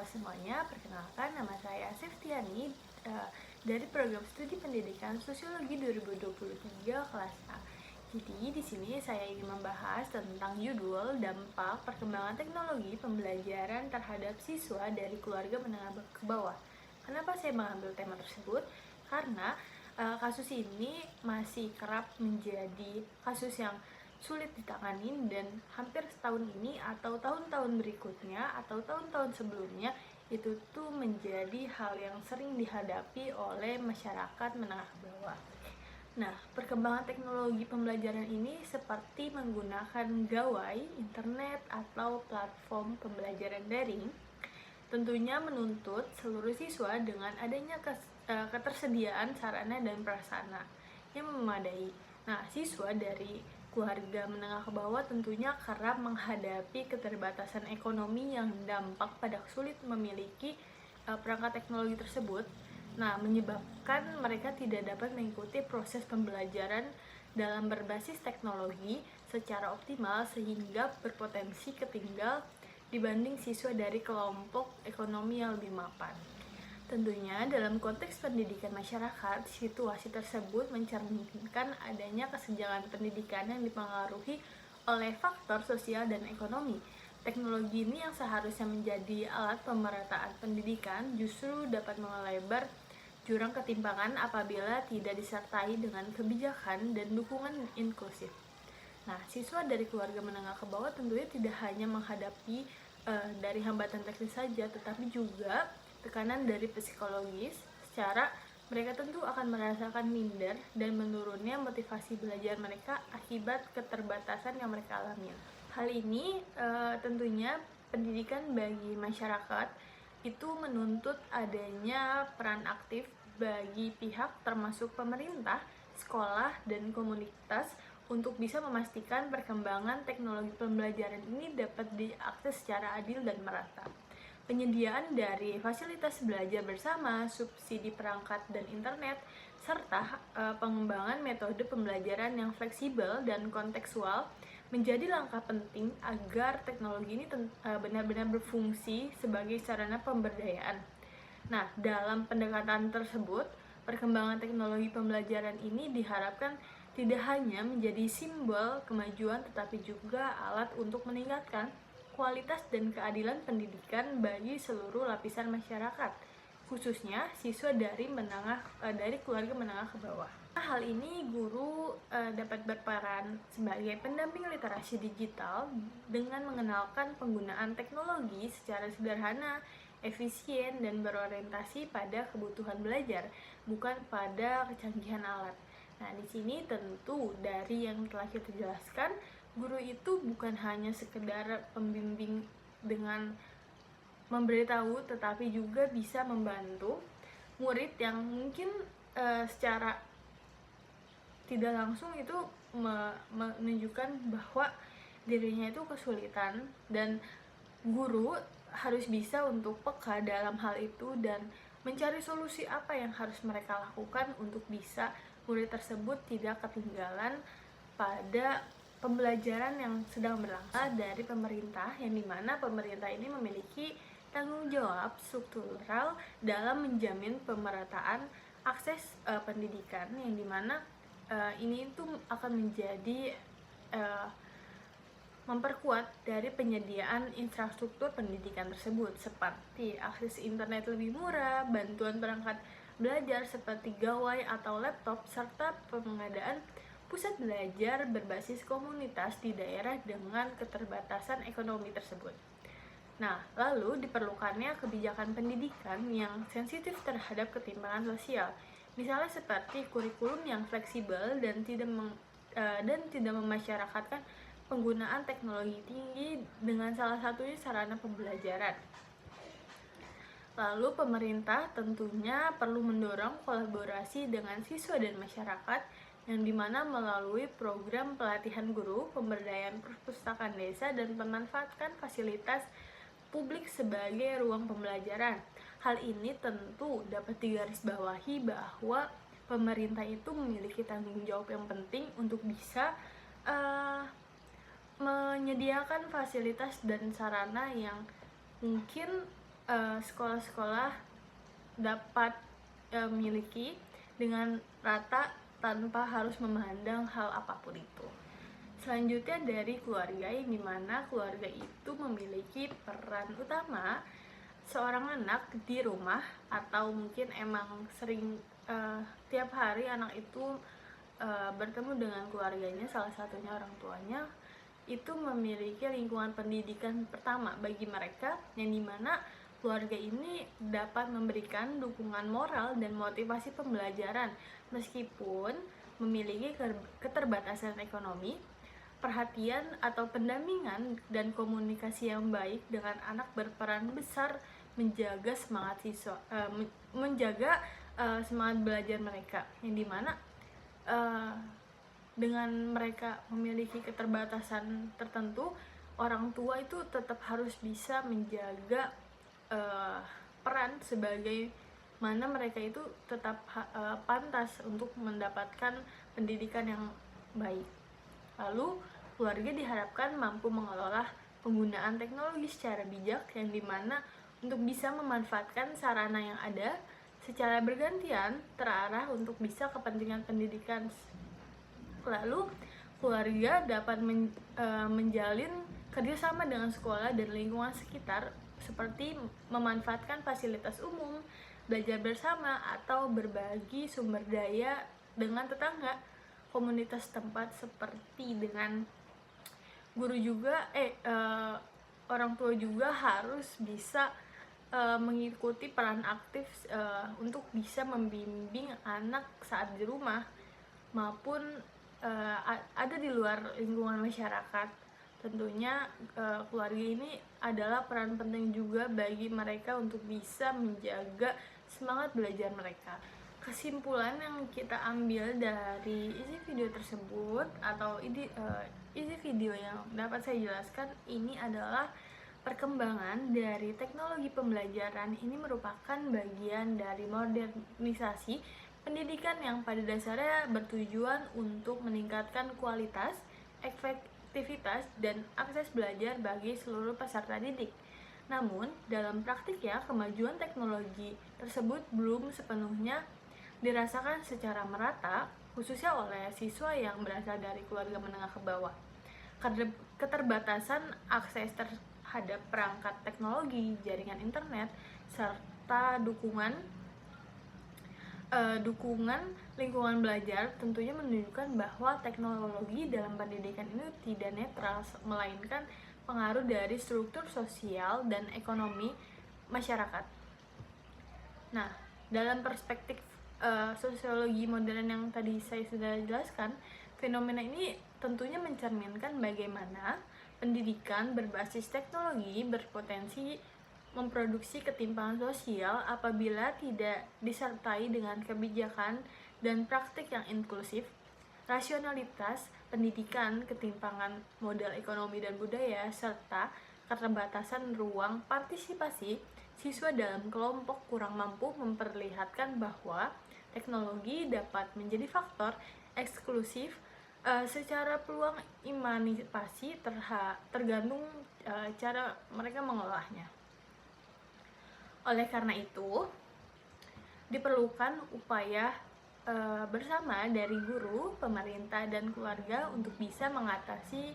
Halo semuanya, perkenalkan nama saya Septiani dari program studi pendidikan Sosiologi 2023 kelas A. Jadi di sini saya ingin membahas tentang judul dampak perkembangan teknologi pembelajaran terhadap siswa dari keluarga menengah ke bawah. Kenapa saya mengambil tema tersebut? Karena kasus ini masih kerap menjadi kasus yang sulit ditangani dan hampir setahun ini atau tahun-tahun berikutnya atau tahun-tahun sebelumnya itu tuh menjadi hal yang sering dihadapi oleh masyarakat menengah ke bawah. Nah, perkembangan teknologi pembelajaran ini seperti menggunakan gawai, internet, atau platform pembelajaran daring tentunya menuntut seluruh siswa dengan adanya ketersediaan sarana dan prasarana yang memadai. Nah, siswa dari keluarga menengah ke bawah tentunya kerap menghadapi keterbatasan ekonomi yang dampak pada sulit memiliki perangkat teknologi tersebut. Nah, menyebabkan mereka tidak dapat mengikuti proses pembelajaran dalam berbasis teknologi secara optimal sehingga berpotensi ketinggal dibanding siswa dari kelompok ekonomi yang lebih mapan. Tentunya dalam konteks pendidikan masyarakat, situasi tersebut mencerminkan adanya kesenjangan pendidikan yang dipengaruhi oleh faktor sosial dan ekonomi. Teknologi ini yang seharusnya menjadi alat pemerataan pendidikan justru dapat melebar jurang ketimpangan apabila tidak disertai dengan kebijakan dan dukungan inklusif. Nah, siswa dari keluarga menengah ke bawah tentunya tidak hanya menghadapi dari hambatan teknis saja, tetapi juga tekanan dari psikologis. Secara mereka tentu akan merasakan minder dan menurunnya motivasi belajar mereka akibat keterbatasan yang mereka alami. Hal ini tentunya pendidikan bagi masyarakat itu menuntut adanya peran aktif bagi pihak termasuk pemerintah, sekolah, dan komunitas untuk bisa memastikan perkembangan teknologi pembelajaran ini dapat diakses secara adil dan merata. Penyediaan dari fasilitas belajar bersama, subsidi perangkat dan internet, serta pengembangan metode pembelajaran yang fleksibel dan kontekstual menjadi langkah penting agar teknologi ini benar-benar berfungsi sebagai sarana pemberdayaan. Nah, dalam pendekatan tersebut, perkembangan teknologi pembelajaran ini diharapkan tidak hanya menjadi simbol kemajuan tetapi juga alat untuk meningkatkan kualitas dan keadilan pendidikan bagi seluruh lapisan masyarakat, khususnya siswa dari keluarga menengah ke bawah. Hal ini guru dapat berperan sebagai pendamping literasi digital dengan mengenalkan penggunaan teknologi secara sederhana, efisien, dan berorientasi pada kebutuhan belajar, bukan pada kecanggihan alat. Nah, di sini tentu dari yang telah kita jelaskan, guru itu bukan hanya sekedar pembimbing dengan memberitahu, tetapi juga bisa membantu murid yang mungkin secara tidak langsung itu menunjukkan bahwa dirinya itu kesulitan, dan guru harus bisa untuk peka dalam hal itu dan mencari solusi apa yang harus mereka lakukan untuk bisa murid tersebut tidak ketinggalan pada pembelajaran yang sedang berlangsung dari pemerintah, yang dimana pemerintah ini memiliki tanggung jawab struktural dalam menjamin pemerataan akses pendidikan, yang dimana ini itu akan menjadi memperkuat dari penyediaan infrastruktur pendidikan tersebut seperti akses internet lebih murah, bantuan perangkat belajar seperti gawai atau laptop, serta pengadaan pusat belajar berbasis komunitas di daerah dengan keterbatasan ekonomi tersebut. Nah, lalu diperlukannya kebijakan pendidikan yang sensitif terhadap ketimpangan sosial, misalnya seperti kurikulum yang fleksibel dan tidak memasyarakatkan penggunaan teknologi tinggi dengan salah satunya sarana pembelajaran. Lalu pemerintah tentunya perlu mendorong kolaborasi dengan siswa dan masyarakat, yang dimana melalui program pelatihan guru, pemberdayaan perpustakaan desa, dan pemanfaatkan fasilitas publik sebagai ruang pembelajaran. Hal ini tentu dapat digarisbawahi bahwa pemerintah itu memiliki tanggung jawab yang penting untuk bisa menyediakan fasilitas dan sarana yang mungkin sekolah-sekolah dapat miliki dengan rata tanpa harus memandang hal apapun itu. Selanjutnya dari keluarga, yang dimana keluarga itu memiliki peran utama. Seorang anak di rumah atau mungkin emang sering tiap hari anak itu bertemu dengan keluarganya, salah satunya orang tuanya, itu memiliki lingkungan pendidikan pertama bagi mereka, yang dimana keluarga ini dapat memberikan dukungan moral dan motivasi pembelajaran meskipun memiliki keterbatasan ekonomi. Perhatian atau pendampingan dan komunikasi yang baik dengan anak berperan besar menjaga semangat semangat belajar mereka, yang dimana dengan mereka memiliki keterbatasan tertentu, orang tua itu tetap harus bisa menjaga peran sebagai mana mereka itu tetap pantas untuk mendapatkan pendidikan yang baik. Lalu, keluarga diharapkan mampu mengelola penggunaan teknologi secara bijak, yang dimana untuk bisa memanfaatkan sarana yang ada secara bergantian terarah untuk bisa kepentingan pendidikan. Lalu, keluarga dapat menjalin kerjasama dengan sekolah dan lingkungan sekitar, seperti memanfaatkan fasilitas umum, belajar bersama, atau berbagi sumber daya dengan tetangga, komunitas tempat, seperti dengan guru juga. Orang tua juga harus bisa mengikuti peran aktif untuk bisa membimbing anak saat di rumah maupun ada di luar lingkungan masyarakat. Tentunya keluarga ini adalah peran penting juga bagi mereka untuk bisa menjaga semangat belajar mereka. Kesimpulan yang kita ambil dari isi video tersebut atau isi video yang dapat saya jelaskan ini adalah perkembangan dari teknologi pembelajaran ini merupakan bagian dari modernisasi pendidikan yang pada dasarnya bertujuan untuk meningkatkan kualitas, efektivitas, dan akses belajar bagi seluruh peserta didik. Namun, dalam praktiknya, kemajuan teknologi tersebut belum sepenuhnya dirasakan secara merata, khususnya oleh siswa yang berasal dari keluarga menengah ke bawah. Keterbatasan akses terhadap perangkat teknologi, jaringan internet, serta dukungan lingkungan belajar tentunya menunjukkan bahwa teknologi dalam pendidikan ini tidak netral, melainkan pengaruh dari struktur sosial dan ekonomi masyarakat. Nah, dalam perspektif sosiologi modern yang tadi saya sudah jelaskan, fenomena ini tentunya mencerminkan bagaimana pendidikan berbasis teknologi berpotensi memproduksi ketimpangan sosial apabila tidak disertai dengan kebijakan dan praktik yang inklusif. Rasionalitas pendidikan, ketimpangan modal ekonomi dan budaya, serta keterbatasan ruang partisipasi siswa dalam kelompok kurang mampu memperlihatkan bahwa teknologi dapat menjadi faktor eksklusif secara peluang emansipasi tergantung cara mereka mengolahnya. Oleh karena itu, diperlukan upaya bersama dari guru, pemerintah, dan keluarga untuk bisa mengatasi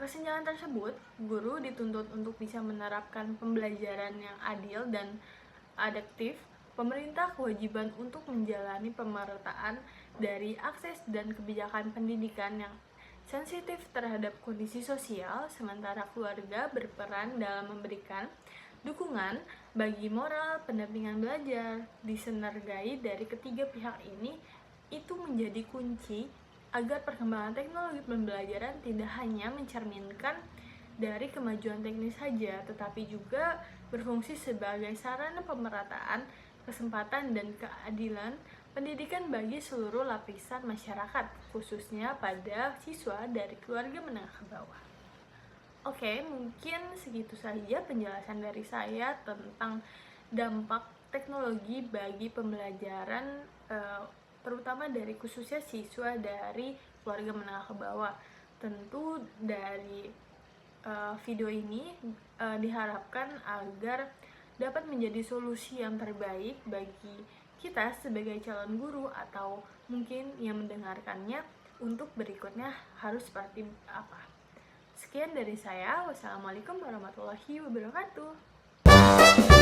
kesenjangan tersebut. Guru dituntut untuk bisa menerapkan pembelajaran yang adil dan adaptif. Pemerintah kewajiban untuk menjalani pemerataan dari akses dan kebijakan pendidikan yang sensitif terhadap kondisi sosial, sementara keluarga berperan dalam memberikan dukungan bagi moral pendampingan belajar. Disenergai dari ketiga pihak ini itu menjadi kunci agar perkembangan teknologi pembelajaran tidak hanya mencerminkan dari kemajuan teknis saja, tetapi juga berfungsi sebagai sarana pemerataan kesempatan dan keadilan pendidikan bagi seluruh lapisan masyarakat, khususnya pada siswa dari keluarga menengah ke bawah. Oke, mungkin segitu saja penjelasan dari saya tentang dampak teknologi bagi pembelajaran, terutama dari khususnya siswa dari keluarga menengah ke bawah. Tentu dari video ini diharapkan agar dapat menjadi solusi yang terbaik bagi kita sebagai calon guru atau mungkin yang mendengarkannya untuk berikutnya harus seperti apa. Sekian dari saya. Wassalamualaikum warahmatullahi wabarakatuh.